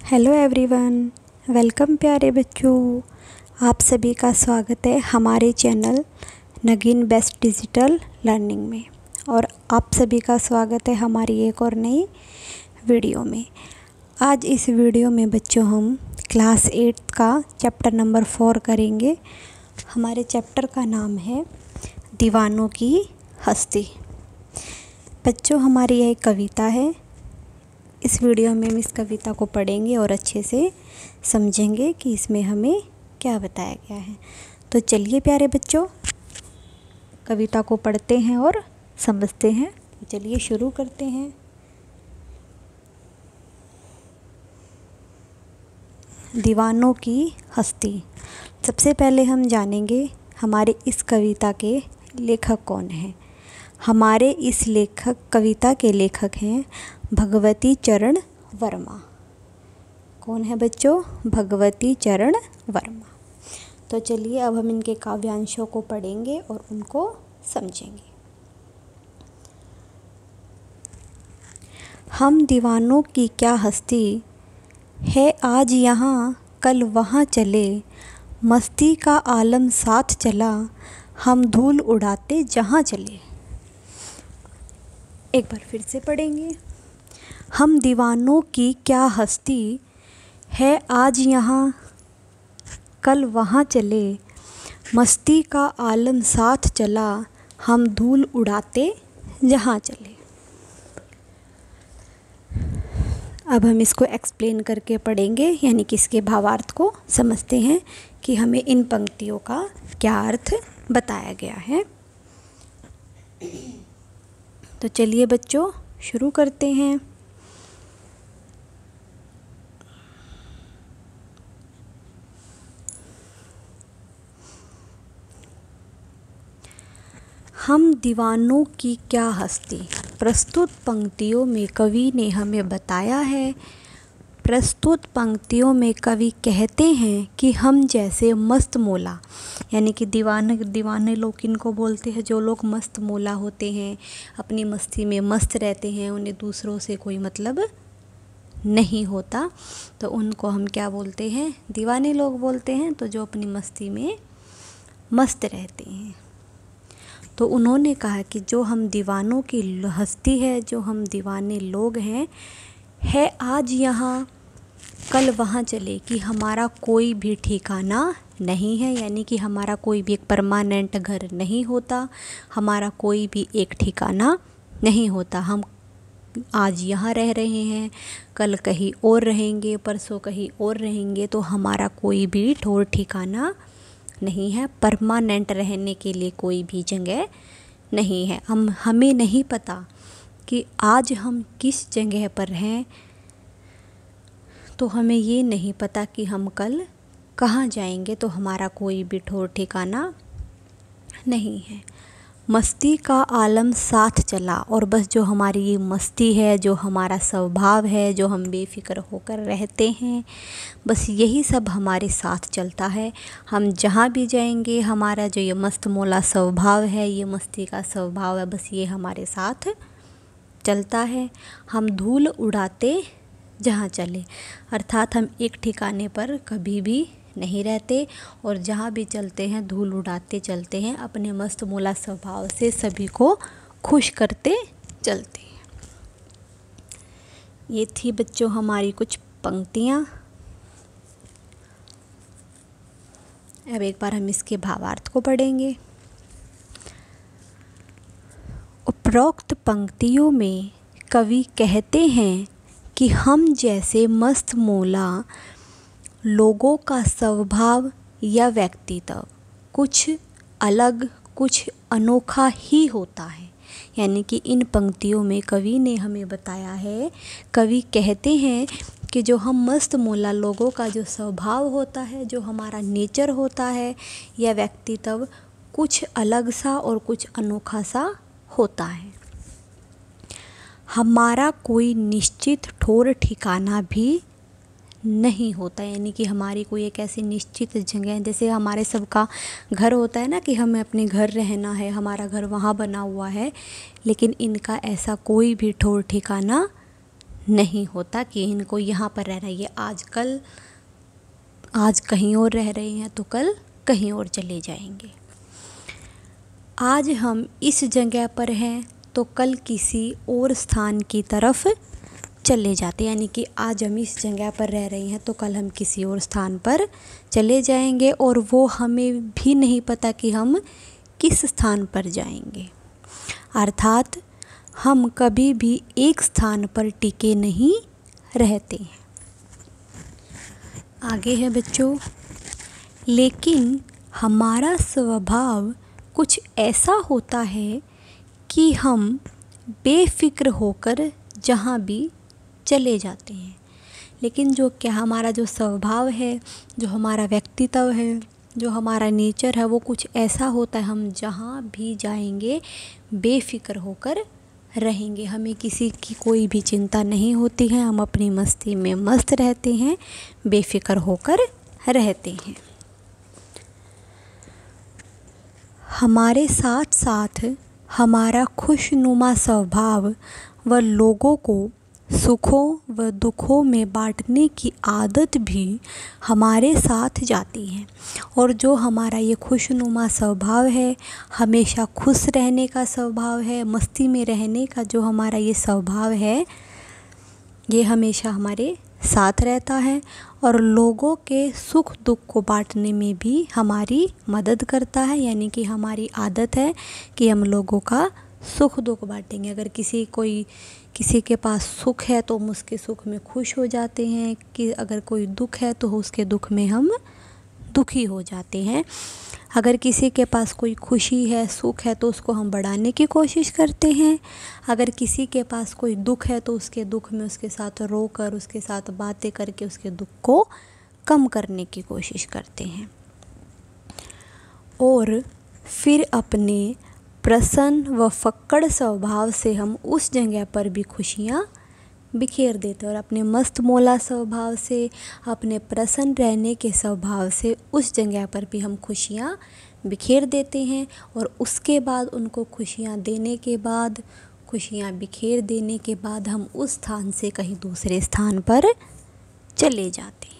Hello everyone, welcome प्यारे बच्चों। आप सभी का स्वागत है हमारे चैनल नगीन बेस्ट डिजिटल लर्निंग में। और आप सभी का स्वागत है हमारी एक और नई वीडियो में। आज इस वीडियो में बच्चों हम क्लास 8 का चैप्टर नंबर 4 करेंगे। हमारे चैप्टर का नाम है दीवानों की हस्ती। बच्चों, हमारी यह एक कविता है। इस वीडियो में हम इस कविता को पढ़ेंगे और अच्छे से समझेंगे कि इसमें हमें क्या बताया गया है। तो चलिए प्यारे बच्चों, कविता को पढ़ते हैं और समझते हैं। चलिए शुरू करते हैं। दीवानों की हस्ती। सबसे पहले हम जानेंगे हमारे इस कविता के लेखक कौन हैं। हमारे इस कविता के लेखक हैं भगवती चरण वर्मा। कौन है बच्चों? भगवती चरण वर्मा। तो चलिए अब हम इनके काव्यांशों को पढ़ेंगे और उनको समझेंगे। हम दीवानों की क्या हस्ती है, आज यहाँ कल वहाँ चले, मस्ती का आलम साथ चला, हम धूल उड़ाते जहाँ चले। एक बार फिर से पढ़ेंगे। हम दीवानों की क्या हस्ती है, आज यहाँ कल वहाँ चले, मस्ती का आलम साथ चला, हम धूल उड़ाते जहाँ चले। अब हम इसको एक्सप्लेन करके पढ़ेंगे, यानी कि इसके भावार्थ को समझते हैं कि हमें इन पंक्तियों का क्या अर्थ बताया गया है। तो चलिए बच्चों शुरू करते हैं। हम दीवानों की क्या हस्ती। प्रस्तुत पंक्तियों में कवि ने हमें बताया है। प्रस्तुत पंक्तियों में कवि कहते हैं कि हम जैसे मस्त मौला, यानी कि दीवाने लोग किनको बोलते हैं? जो लोग मस्त मौला होते हैं, अपनी मस्ती में मस्त रहते हैं, उन्हें दूसरों से कोई मतलब नहीं होता, तो उनको हम क्या बोलते हैं? दीवाने लोग बोलते हैं। तो जो अपनी मस्ती में मस्त रहते हैं। तो उन्होंने कहा कि जो हम दीवानों की हस्ती है, जो हम दीवाने लोग हैं, है आज यहाँ कल वहाँ चले, कि हमारा कोई भी ठिकाना नहीं है, यानी कि हमारा कोई भी एक परमानेंट घर नहीं होता, हमारा कोई भी एक ठिकाना नहीं होता। हम आज यहाँ रह रहे हैं, कल कहीं और रहेंगे, परसों कहीं और रहेंगे, तो हमारा कोई भी ठौर ठिकाना नहीं है। परमानेंट रहने के लिए कोई भी जगह नहीं है। हमें नहीं पता कि आज हम किस जगह पर हैं, तो हमें ये नहीं पता कि हम कल कहाँ जाएंगे, तो हमारा कोई भी ठौर ठिकाना नहीं है। मस्ती का आलम साथ चला, और बस जो हमारी ये मस्ती है, जो हमारा स्वभाव है, जो हम बेफिक्र होकर रहते हैं, बस यही सब हमारे साथ चलता है। हम जहाँ भी जाएंगे, हमारा जो ये मस्त मौला स्वभाव है, ये मस्ती का स्वभाव है, बस ये हमारे साथ चलता है। हम धूल उड़ाते जहाँ चले, अर्थात हम एक ठिकाने पर कभी भी नहीं रहते, और जहाँ भी चलते हैं धूल उड़ाते चलते हैं, अपने मस्त मौला स्वभाव से सभी को खुश करते चलते हैं। ये थी बच्चों हमारी कुछ पंक्तियाँ। अब एक बार हम इसके भावार्थ को पढ़ेंगे। उपरोक्त पंक्तियों में कवि कहते हैं कि हम जैसे मस्त मौला लोगों का स्वभाव या व्यक्तित्व कुछ अलग, कुछ अनोखा ही होता है। यानी कि इन पंक्तियों में कवि ने हमें बताया है, कवि कहते हैं कि जो हम मस्त मौला लोगों का जो स्वभाव होता है, जो हमारा नेचर होता है या व्यक्तित्व, कुछ अलग सा और कुछ अनोखा सा होता है। हमारा कोई निश्चित ठौर ठिकाना भी नहीं होता, यानी कि हमारी कोई एक ऐसी निश्चित जगह, जैसे हमारे सबका घर होता है ना, कि हमें अपने घर रहना है, हमारा घर वहाँ बना हुआ है, लेकिन इनका ऐसा कोई भी ठौर ठिकाना नहीं होता कि इनको यहाँ पर रह रही है, आज कहीं और रह रहे हैं तो कल कहीं और चले जाएंगे। आज हम इस जगह पर हैं तो कल किसी और स्थान की तरफ चले जाते, यानी कि आज हम इस जगह पर रह रहे हैं तो कल हम किसी और स्थान पर चले जाएंगे और वो हमें भी नहीं पता कि हम किस स्थान पर जाएंगे। अर्थात हम कभी भी एक स्थान पर टिके नहीं रहते हैं। आगे है बच्चों, लेकिन हमारा स्वभाव कुछ ऐसा होता है कि हम बेफिक्र होकर जहाँ भी चले जाते हैं। लेकिन हमारा जो स्वभाव है, जो हमारा व्यक्तित्व है, जो हमारा नेचर है, वो कुछ ऐसा होता है, हम जहाँ भी जाएंगे बेफिक्र होकर रहेंगे। हमें किसी की कोई भी चिंता नहीं होती है, हम अपनी मस्ती में मस्त रहते हैं, बेफिक्र होकर रहते हैं। हमारे साथ साथ हमारा खुशनुमा स्वभाव व लोगों को सुखों व दुखों में बांटने की आदत भी हमारे साथ जाती है। और जो हमारा ये खुशनुमा स्वभाव है, हमेशा खुश रहने का स्वभाव है, मस्ती में रहने का जो हमारा ये स्वभाव है, ये हमेशा हमारे साथ रहता है और लोगों के सुख दुख को बांटने में भी हमारी मदद करता है। यानी कि हमारी आदत है कि हम लोगों का सुख दुख बांटेंगे। अगर किसी के पास सुख है तो हम उसके सुख में खुश हो जाते हैं, कि अगर कोई दुख है तो उसके दुख में हम दुखी हो जाते हैं। अगर किसी के पास कोई खुशी है, सुख है तो उसको हम बढ़ाने की कोशिश करते हैं। अगर किसी के पास कोई दुख है तो उसके दुख में उसके साथ रोकर, उसके साथ बातें करके उसके दुख को कम करने की कोशिश करते हैं। और फिर अपने प्रसन्न व फक्कड़ स्वभाव से हम उस जगह पर भी खुशियाँ बिखेर देते हैं और अपने मस्त मौला स्वभाव से, अपने प्रसन्न रहने के स्वभाव से उस जगह पर भी हम खुशियाँ बिखेर देते हैं। और उसके बाद उनको खुशियाँ बिखेर देने के बाद हम उस स्थान से कहीं दूसरे स्थान पर चले जाते हैं।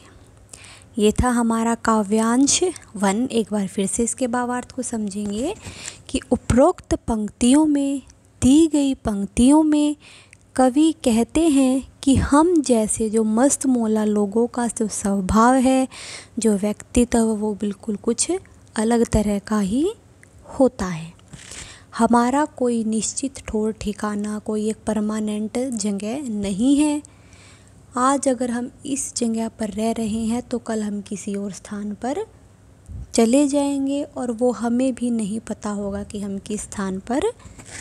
ये था हमारा काव्यांश 1। एक बार फिर से इसके भावार्थ को समझेंगे कि उपरोक्त पंक्तियों में दी गई पंक्तियों में कवि कहते हैं कि हम जैसे जो मस्त मौला लोगों का जो स्वभाव है, जो व्यक्तित्व, वो बिल्कुल कुछ अलग तरह का ही होता है। हमारा कोई निश्चित ठौर ठिकाना, कोई एक परमानेंट जगह नहीं है। आज अगर हम इस जगह पर रह रहे हैं तो कल हम किसी और स्थान पर चले जाएंगे और वो हमें भी नहीं पता होगा कि हम किस स्थान पर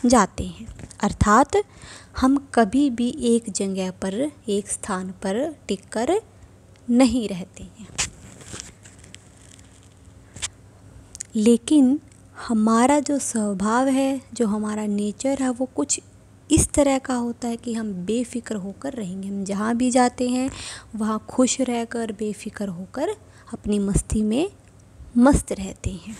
जाते हैं। अर्थात हम कभी भी एक जगह पर, एक स्थान पर टिककर नहीं रहते हैं। लेकिन हमारा जो स्वभाव है, जो हमारा नेचर है, वो कुछ इस तरह का होता है कि हम बेफिक्र होकर रहेंगे। हम जहाँ भी जाते हैं वहाँ खुश रहकर, बेफिक्र होकर अपनी मस्ती में मस्त रहते हैं।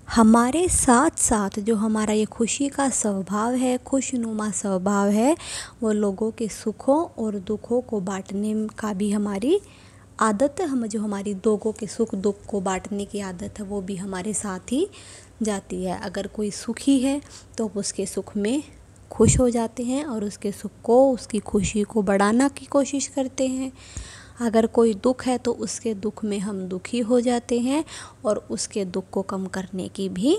हमारे साथ साथ जो हमारा ये खुशी का स्वभाव है, खुशनुमा स्वभाव है, वो लोगों के सुखों और दुखों को बांटने का भी हमारी आदत है। जो हमारी लोगों के सुख दुख को बांटने की आदत है, वो भी हमारे साथ ही जाती है। अगर कोई सुखी है तो उसके सुख में खुश हो जाते हैं और उसके सुख को, उसकी खुशी को बढ़ाना की कोशिश करते हैं। अगर कोई दुख है तो उसके दुख में हम दुखी हो जाते हैं और उसके दुख को कम करने की भी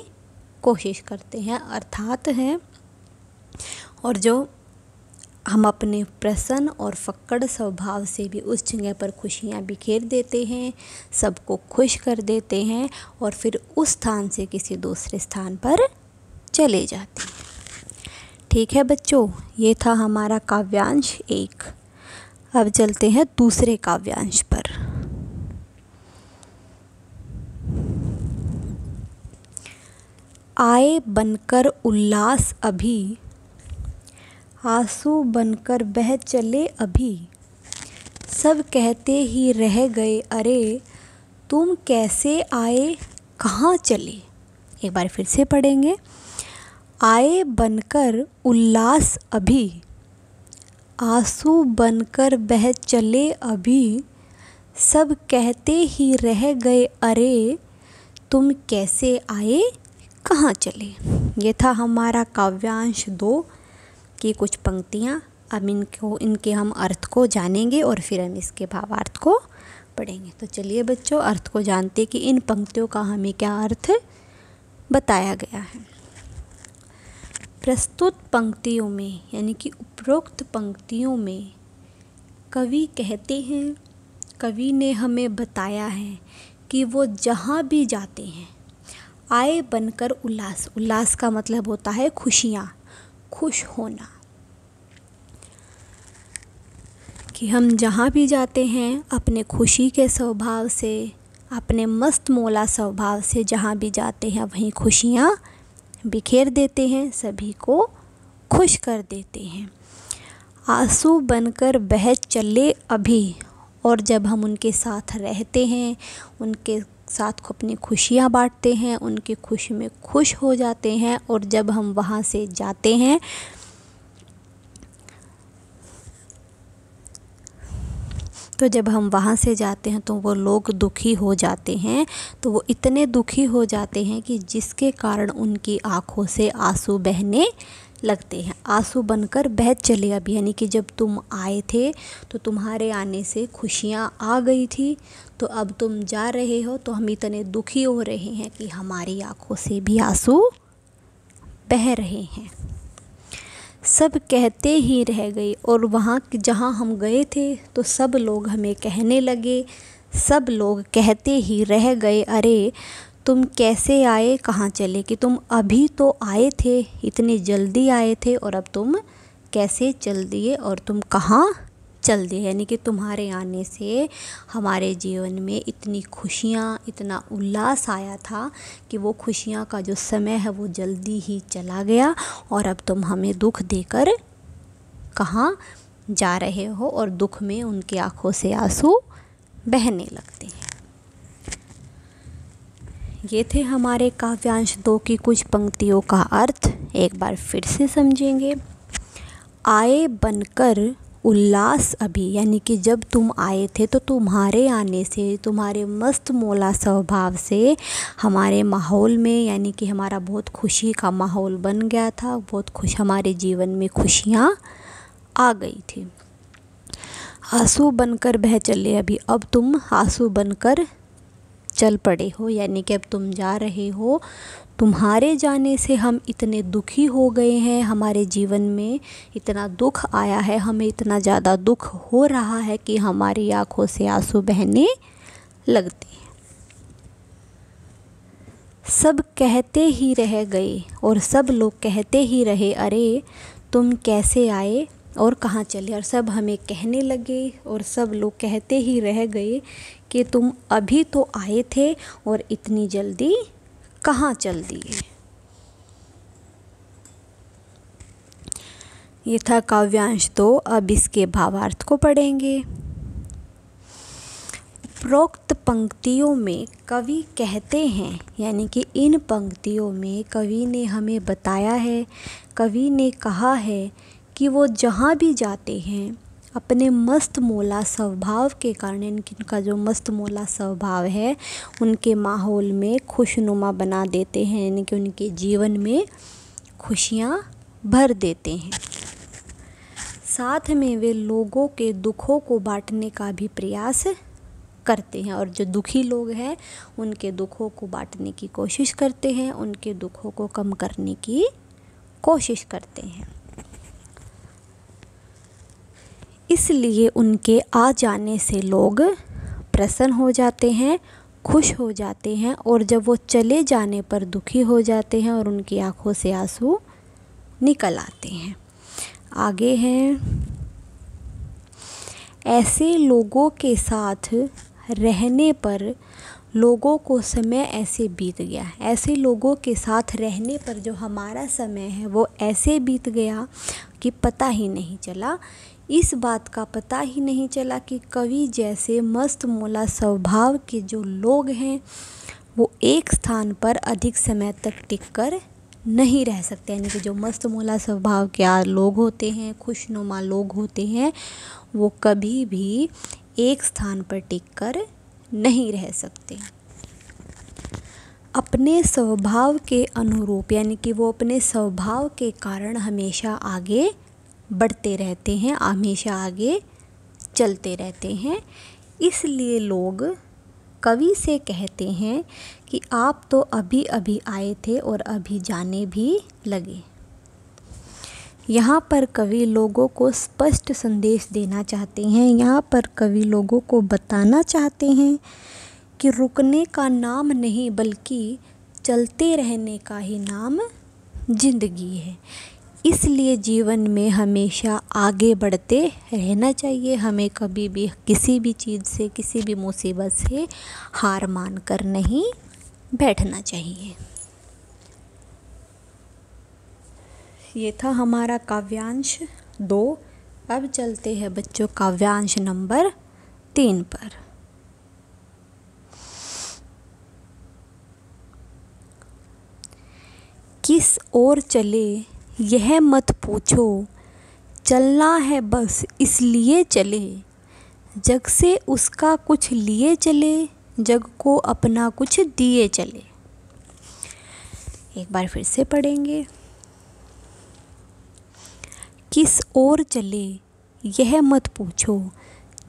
कोशिश करते हैं। अर्थात है, और जो हम अपने प्रसन्न और फक्कड़ स्वभाव से भी उस जगह पर खुशियाँ बिखेर देते हैं, सबको खुश कर देते हैं और फिर उस स्थान से किसी दूसरे स्थान पर चले जाते हैं। ठीक है बच्चों, ये था हमारा काव्यांश 1। अब चलते हैं दूसरे काव्यांश पर। आए बनकर उल्लास अभी, आंसू बनकर बह चले अभी, सब कहते ही रह गए अरे, तुम कैसे आए कहाँ चले। एक बार फिर से पढ़ेंगे। आए बनकर उल्लास अभी, आंसू बनकर बह चले अभी, सब कहते ही रह गए अरे, तुम कैसे आए कहाँ चले। ये था हमारा काव्यांश 2 की कुछ पंक्तियाँ। अब इनके हम अर्थ को जानेंगे और फिर हम इसके भावार्थ को पढ़ेंगे। तो चलिए बच्चों, अर्थ को जानते कि इन पंक्तियों का हमें क्या अर्थ बताया गया है। प्रस्तुत पंक्तियों में यानी कि उपरोक्त पंक्तियों में कवि कहते हैं, कवि ने हमें बताया है कि वो जहाँ भी जाते हैं आए बनकर उल्लास। उल्लास का मतलब होता है खुशियाँ, खुश होना। कि हम जहाँ भी जाते हैं अपने खुशी के स्वभाव से, अपने मस्त मौला स्वभाव से जहाँ भी जाते हैं वहीं खुशियाँ बिखेर देते हैं, सभी को खुश कर देते हैं। आंसू बनकर बह चले अभी, और जब हम उनके साथ रहते हैं, उनके साथ अपनी खुशियाँ बांटते हैं, उनकी खुशी में खुश हो जाते हैं, और जब हम वहाँ से जाते हैं तो वो लोग दुखी हो जाते हैं। तो वो इतने दुखी हो जाते हैं कि जिसके कारण उनकी आँखों से आंसू बहने लगते हैं। आंसू बनकर बह चले अभी, यानी कि जब तुम आए थे तो तुम्हारे आने से खुशियाँ आ गई थी, तो अब तुम जा रहे हो तो हम इतने दुखी हो रहे हैं कि हमारी आँखों से भी आंसू बह रहे हैं। सब कहते ही रह गए, और वहाँ जहाँ हम गए थे तो सब लोग हमें कहने लगे, सब लोग कहते ही रह गए अरे, तुम कैसे आए कहाँ चले। कि तुम अभी तो आए थे, इतनी जल्दी आए थे, और अब तुम कैसे चल दिए और तुम कहाँ चल दिए। यानी कि तुम्हारे आने से हमारे जीवन में इतनी खुशियाँ, इतना उल्लास आया था कि वो खुशियाँ का जो समय है वो जल्दी ही चला गया, और अब तुम हमें दुख देकर कहाँ जा रहे हो। और दुख में उनकी आँखों से आंसू बहने लगते हैं। ये थे हमारे काव्यांश 2 की कुछ पंक्तियों का अर्थ। एक बार फिर से समझेंगे। आए बनकर उल्लास अभी, यानी कि जब तुम आए थे तो तुम्हारे आने से, तुम्हारे मस्त मौला स्वभाव से हमारे माहौल में, यानी कि हमारा बहुत खुशी का माहौल बन गया था, बहुत खुश, हमारे जीवन में खुशियाँ आ गई थी। आंसू बनकर बह चले अभी, अब तुम आंसू बनकर चल पड़े हो, यानी कि अब तुम जा रहे हो। तुम्हारे जाने से हम इतने दुखी हो गए हैं, हमारे जीवन में इतना दुख आया है, हमें इतना ज़्यादा दुख हो रहा है कि हमारी आँखों से आंसू बहने लगते हैं। सब कहते ही रह गए, और सब लोग कहते ही रहे अरे, तुम कैसे आए और कहाँ चले। और सब हमें कहने लगे और सब लोग कहते ही रह गए कि तुम अभी तो आए थे और इतनी जल्दी कहाँ चल दिए। ये था काव्यांश 2। अब इसके भावार्थ को पढ़ेंगे। उपरोक्त पंक्तियों में कवि कहते हैं, यानी कि इन पंक्तियों में कवि ने हमें बताया है, कवि ने कहा है कि वो जहाँ भी जाते हैं अपने मस्त मौला स्वभाव के कारण, इनका जो मस्त मौला स्वभाव है उनके माहौल में खुशनुमा बना देते हैं, यानी कि उनके जीवन में खुशियाँ भर देते हैं। साथ में वे लोगों के दुखों को बांटने का भी प्रयास करते हैं, और जो दुखी लोग हैं उनके दुखों को बांटने की कोशिश करते हैं, उनके दुखों को कम करने की कोशिश करते हैं। इसलिए उनके आ जाने से लोग प्रसन्न हो जाते हैं, खुश हो जाते हैं, और जब वो चले जाने पर दुखी हो जाते हैं और उनकी आंखों से आंसू निकल आते हैं। आगे हैं, ऐसे लोगों के साथ रहने पर लोगों को समय ऐसे बीत गया। ऐसे लोगों के साथ रहने पर जो हमारा समय है वो ऐसे बीत गया कि पता ही नहीं चला। इस बात का पता ही नहीं चला कि कवि जैसे मस्त मौला स्वभाव के जो लोग हैं वो एक स्थान पर अधिक समय तक टिककर नहीं रह सकते। यानी कि जो मस्त मौला स्वभाव के लोग होते हैं, खुशनुमा लोग होते हैं, वो कभी भी एक स्थान पर टिककर नहीं रह सकते। अपने स्वभाव के अनुरूप, यानी कि वो अपने स्वभाव के कारण हमेशा आगे बढ़ते रहते हैं, हमेशा आगे चलते रहते हैं। इसलिए लोग कवि से कहते हैं कि आप तो अभी अभी आए थे और अभी जाने भी लगे। यहाँ पर कवि लोगों को स्पष्ट संदेश देना चाहते हैं। यहाँ पर कवि लोगों को बताना चाहते हैं कि रुकने का नाम नहीं बल्कि चलते रहने का ही नाम जिंदगी है। इसलिए जीवन में हमेशा आगे बढ़ते रहना चाहिए। हमें कभी भी किसी भी चीज़ से, किसी भी मुसीबत से हार मान कर नहीं बैठना चाहिए। ये था हमारा काव्यांश 2। अब चलते हैं बच्चों काव्यांश नंबर 3 पर। किस ओर चले यह मत पूछो, चलना है बस इसलिए चले, जग से उसका कुछ लिए चले, जग को अपना कुछ दिए चले। एक बार फिर से पढ़ेंगे। किस ओर चले यह मत पूछो,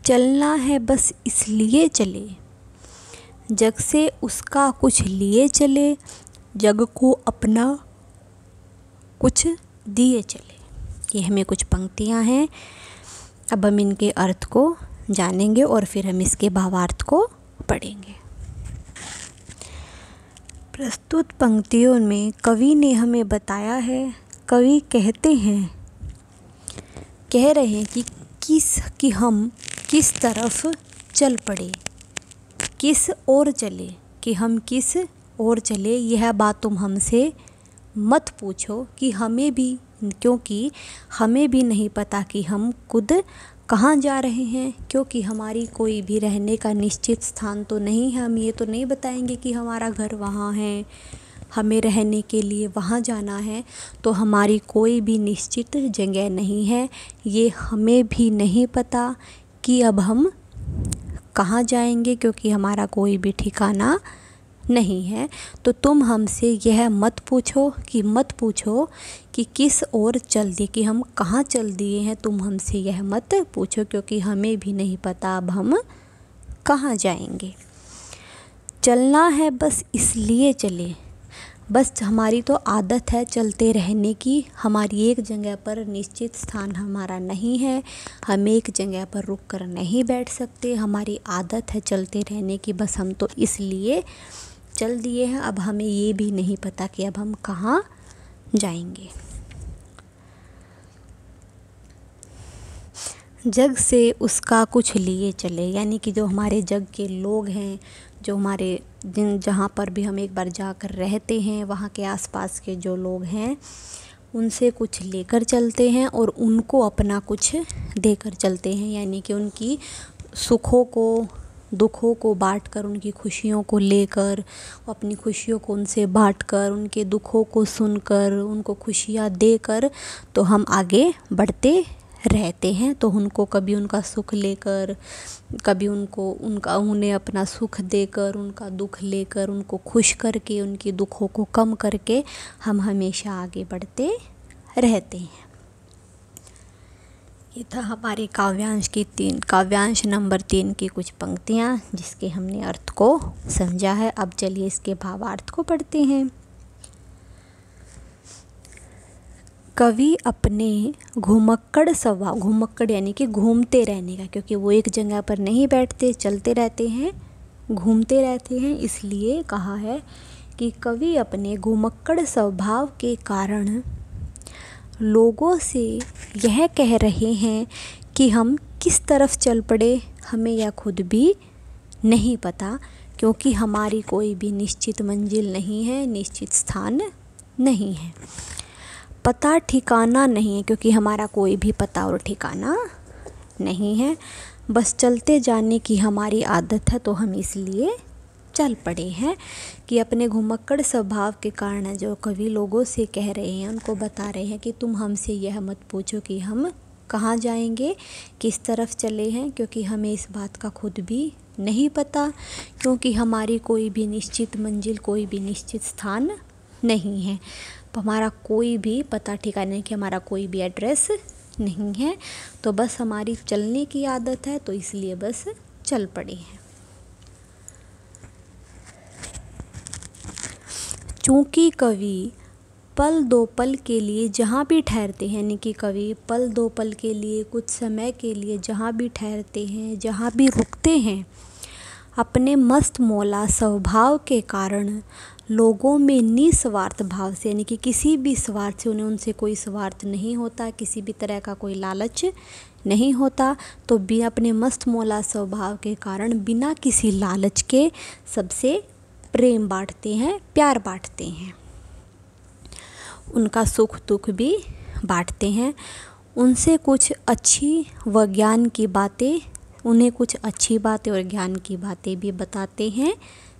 चलना है बस इसलिए चले, जग से उसका कुछ लिए चले, जग को अपना कुछ दिए चले। ये हमें कुछ पंक्तियाँ हैं। अब हम इनके अर्थ को जानेंगे और फिर हम इसके भावार्थ को पढ़ेंगे। प्रस्तुत पंक्तियों में कवि ने हमें बताया है, कवि कह रहे हैं कि हम किस तरफ चल पड़े, किस ओर चले, कि हम किस ओर चले। यह बात तुम हमसे मत पूछो कि हमें भी, क्योंकि हमें भी नहीं पता कि हम खुद कहाँ जा रहे हैं, क्योंकि हमारी कोई भी रहने का निश्चित स्थान तो नहीं है। हम ये तो नहीं बताएंगे कि हमारा घर वहाँ है, हमें रहने के लिए वहाँ जाना है, तो हमारी कोई भी निश्चित जगह नहीं है। ये हमें भी नहीं पता कि अब हम कहाँ जाएंगे, क्योंकि हमारा कोई भी ठिकाना नहीं है। तो तुम हमसे यह मत पूछो कि किस ओर चल दिए, कि हम कहाँ चल दिए हैं। तुम हमसे यह मत पूछो, क्योंकि हमें भी नहीं पता अब हम कहाँ जाएंगे। चलना है बस इसलिए चले, बस हमारी तो आदत है चलते रहने की। हमारी एक जगह पर निश्चित स्थान हमारा नहीं है, हम एक जगह पर रुक कर नहीं बैठ सकते। हमारी आदत है चलते रहने की, बस हम तो इसलिए चल दिए हैं। अब हमें ये भी नहीं पता कि अब हम कहाँ जाएंगे। जग से उसका कुछ लिए चले, यानी कि जो हमारे जग के लोग हैं, जो हमारे जहाँ पर भी हम एक बार जाकर रहते हैं, वहाँ के आसपास के जो लोग हैं, उनसे कुछ लेकर चलते हैं और उनको अपना कुछ देकर चलते हैं। यानी कि उनकी सुखों को, दुखों को बांटकर, उनकी खुशियों को लेकर, अपनी खुशियों को उनसे बांटकर, उनके दुखों को सुनकर, उनको खुशियाँ देकर तो हम आगे बढ़ते रहते हैं। तो उनको कभी उनका सुख लेकर, कभी उन्हें अपना सुख देकर, उनका दुख लेकर, उनको खुश करके, उनके दुखों को कम करके हम हमेशा आगे बढ़ते रहते हैं। ये था हमारे काव्यांश नंबर 3 की कुछ पंक्तियाँ, जिसके हमने अर्थ को समझा है। अब चलिए इसके भावार्थ को पढ़ते हैं। कवि अपने घुमक्कड़ स्वभाव, घुमक्कड़ यानी कि घूमते रहने का, क्योंकि वो एक जगह पर नहीं बैठते, चलते रहते हैं, घूमते रहते हैं, इसलिए कहा है कि कवि अपने घुमक्कड़ स्वभाव के कारण लोगों से यह कह रहे हैं कि हम किस तरफ चल पड़े, हमें यह खुद भी नहीं पता, क्योंकि हमारी कोई भी निश्चित मंजिल नहीं है, निश्चित स्थान नहीं है, पता ठिकाना नहीं है, क्योंकि हमारा कोई भी पता और ठिकाना नहीं है। बस चलते जाने की हमारी आदत है, तो हम इसलिए चल पड़े हैं कि अपने घुमक्कड़ स्वभाव के कारण जो कवि लोगों से कह रहे हैं, उनको बता रहे हैं कि तुम हमसे यह मत पूछो कि हम कहाँ जाएंगे, किस तरफ चले हैं, क्योंकि हमें इस बात का खुद भी नहीं पता, क्योंकि हमारी कोई भी निश्चित मंजिल, कोई भी निश्चित स्थान नहीं है। हमारा कोई भी पता ठिकाना नहीं, कि हमारा कोई भी एड्रेस नहीं है। तो बस हमारी चलने की आदत है, तो इसलिए बस चल पड़े हैं। चूँकि कवि पल दो पल के लिए जहाँ भी ठहरते हैं, यानी कि कवि पल दो पल के लिए, कुछ समय के लिए जहाँ भी ठहरते हैं, जहाँ भी रुकते हैं, अपने मस्त मौला स्वभाव के कारण लोगों में निस्वार्थ भाव से, यानी कि किसी भी स्वार्थ से, उन्हें उनसे कोई स्वार्थ नहीं होता, किसी भी तरह का कोई लालच नहीं होता, तो भी अपने मस्त मौला स्वभाव के कारण बिना किसी लालच के सबसे प्रेम बांटते हैं, प्यार बांटते हैं, उनका सुख दुख भी बांटते हैं, उनसे कुछ अच्छी व ज्ञान की बातें, उन्हें कुछ अच्छी बातें और ज्ञान की बातें भी बताते हैं,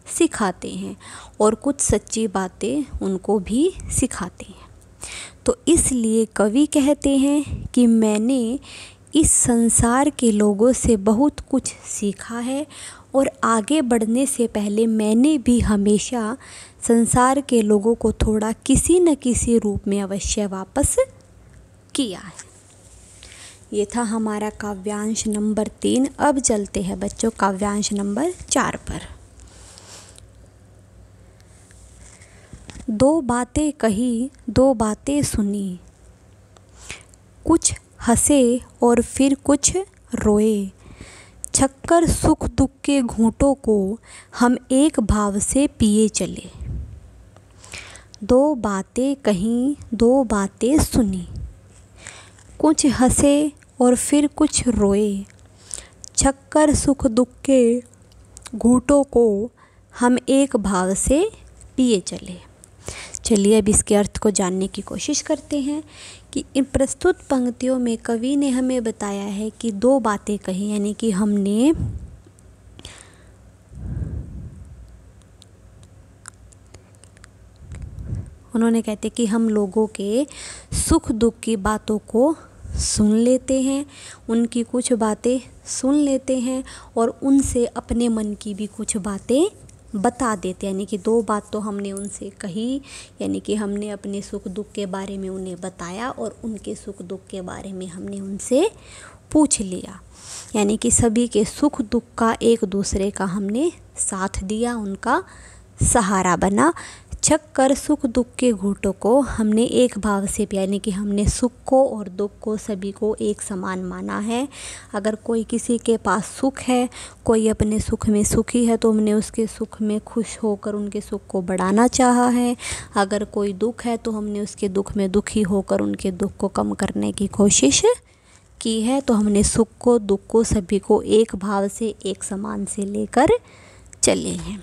सिखाते हैं, और कुछ सच्ची बातें उनको भी सिखाते हैं। तो इसलिए कवि कहते हैं कि मैंने इस संसार के लोगों से बहुत कुछ सीखा है, और आगे बढ़ने से पहले मैंने भी हमेशा संसार के लोगों को थोड़ा किसी न किसी रूप में अवश्य वापस किया है। ये था हमारा काव्यांश नंबर 3। अब चलते हैं बच्चों काव्यांश नंबर 4 पर। दो बातें कही, दो बातें सुनी, कुछ हंसे और फिर कुछ रोए, छक्कर सुख दुख के घूंटों को हम एक भाव से पिए चले। दो बातें कहीं, दो बातें सुनी, कुछ हंसे और फिर कुछ रोए, छक्कर सुख दुख के घूंटों को हम एक भाव से पिए चले। चलिए अब इसके अर्थ को जानने की कोशिश करते हैं कि इन प्रस्तुत पंक्तियों में कवि ने हमें बताया है कि दो बातें कही, यानी कि हमने उन्होंने कहते कि हम लोगों के सुख दुख की बातों को सुन लेते हैं, उनकी कुछ बातें सुन लेते हैं और उनसे अपने मन की भी कुछ बातें बता देते हैं। यानी कि दो बात तो हमने उनसे कही, यानी कि हमने अपने सुख दुख के बारे में उन्हें बताया और उनके सुख दुख के बारे में हमने उनसे पूछ लिया, यानी कि सभी के सुख दुख का एक दूसरे का हमने साथ दिया, उनका सहारा बना। छक्कर सुख दुख के घूंटों को हमने एक भाव से पिया, यानी कि हमने सुख को और दुख को सभी को एक समान माना है। अगर कोई किसी के पास सुख है, कोई अपने सुख में सुखी है, तो हमने उसके सुख में खुश होकर उनके सुख को बढ़ाना चाहा है। अगर कोई दुख है तो हमने उसके दुख में दुखी होकर उनके दुख को कम करने की कोशिश की है। तो हमने सुख को दुख को सभी को एक भाव से, एक समान से लेकर चले हैं।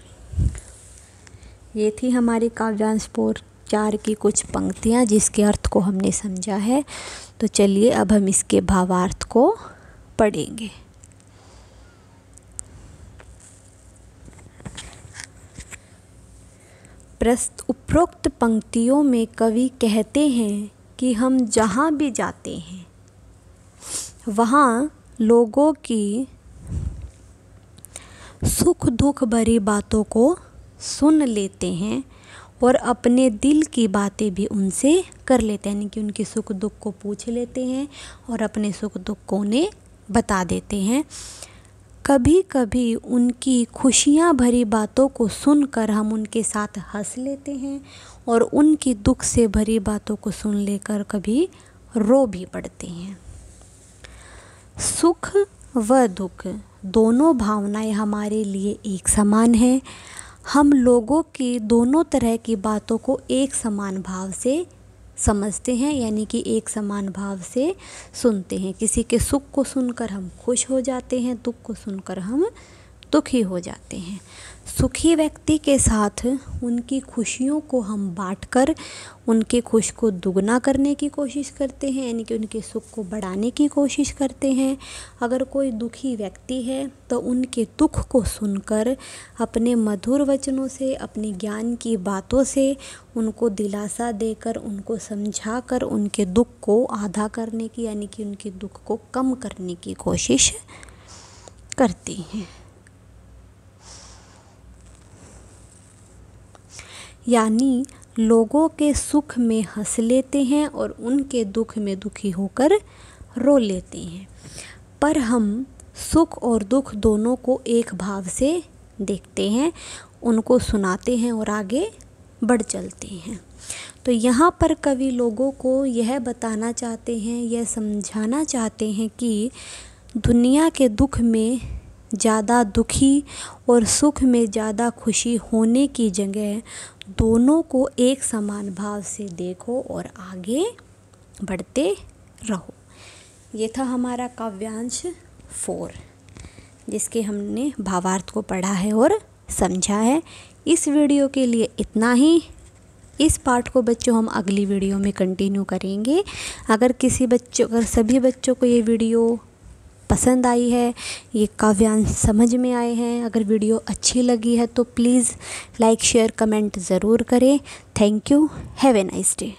ये थी हमारी काव्यांश 4 की कुछ पंक्तियाँ जिसके अर्थ को हमने समझा है। तो चलिए अब हम इसके भावार्थ को पढ़ेंगे। उपरोक्त पंक्तियों में कवि कहते हैं कि हम जहाँ भी जाते हैं वहाँ लोगों की सुख दुख भरी बातों को सुन लेते हैं और अपने दिल की बातें भी उनसे कर लेते हैं, यानी कि उनके सुख दुख को पूछ लेते हैं और अपने सुख दुख को उन्हें बता देते हैं। कभी कभी उनकी खुशियाँ भरी बातों को सुनकर हम उनके साथ हंस लेते हैं और उनकी दुख से भरी बातों को सुन लेकर कभी रो भी पड़ते हैं। सुख व दुख दोनों भावनाएं हमारे लिए एक समान हैं। हम लोगों की दोनों तरह की बातों को एक समान भाव से समझते हैं, यानी कि एक समान भाव से सुनते हैं। किसी के सुख को सुनकर हम खुश हो जाते हैं, दुख को सुनकर हम दुखी हो जाते हैं। सुखी व्यक्ति के साथ उनकी खुशियों को हम बांटकर उनके खुश को दुगना करने की कोशिश करते हैं, यानी कि उनके सुख को बढ़ाने की कोशिश करते हैं। अगर कोई दुखी व्यक्ति है तो उनके दुख को सुनकर अपने मधुर वचनों से, अपने ज्ञान की बातों से उनको दिलासा देकर, उनको समझाकर उनके दुख को आधा करने की, यानी कि उनके दुख को कम करने की कोशिश करती हैं। यानी लोगों के सुख में हंस लेते हैं और उनके दुख में दुखी होकर रो लेते हैं। पर हम सुख और दुख दोनों को एक भाव से देखते हैं, उनको सुनाते हैं और आगे बढ़ चलते हैं। तो यहाँ पर कवि लोगों को यह बताना चाहते हैं, यह समझाना चाहते हैं कि दुनिया के दुख में ज़्यादा दुखी और सुख में ज़्यादा खुशी होने की जगह दोनों को एक समान भाव से देखो और आगे बढ़ते रहो। ये था हमारा काव्यांश 4, जिसके हमने भावार्थ को पढ़ा है और समझा है। इस वीडियो के लिए इतना ही। इस पार्ट को बच्चों हम अगली वीडियो में कंटिन्यू करेंगे। अगर सभी बच्चों को ये वीडियो पसंद आई है, ये काव्यांश समझ में आए हैं, अगर वीडियो अच्छी लगी है तो प्लीज़ लाइक, शेयर, कमेंट ज़रूर करें। Thank you. Have a nice day.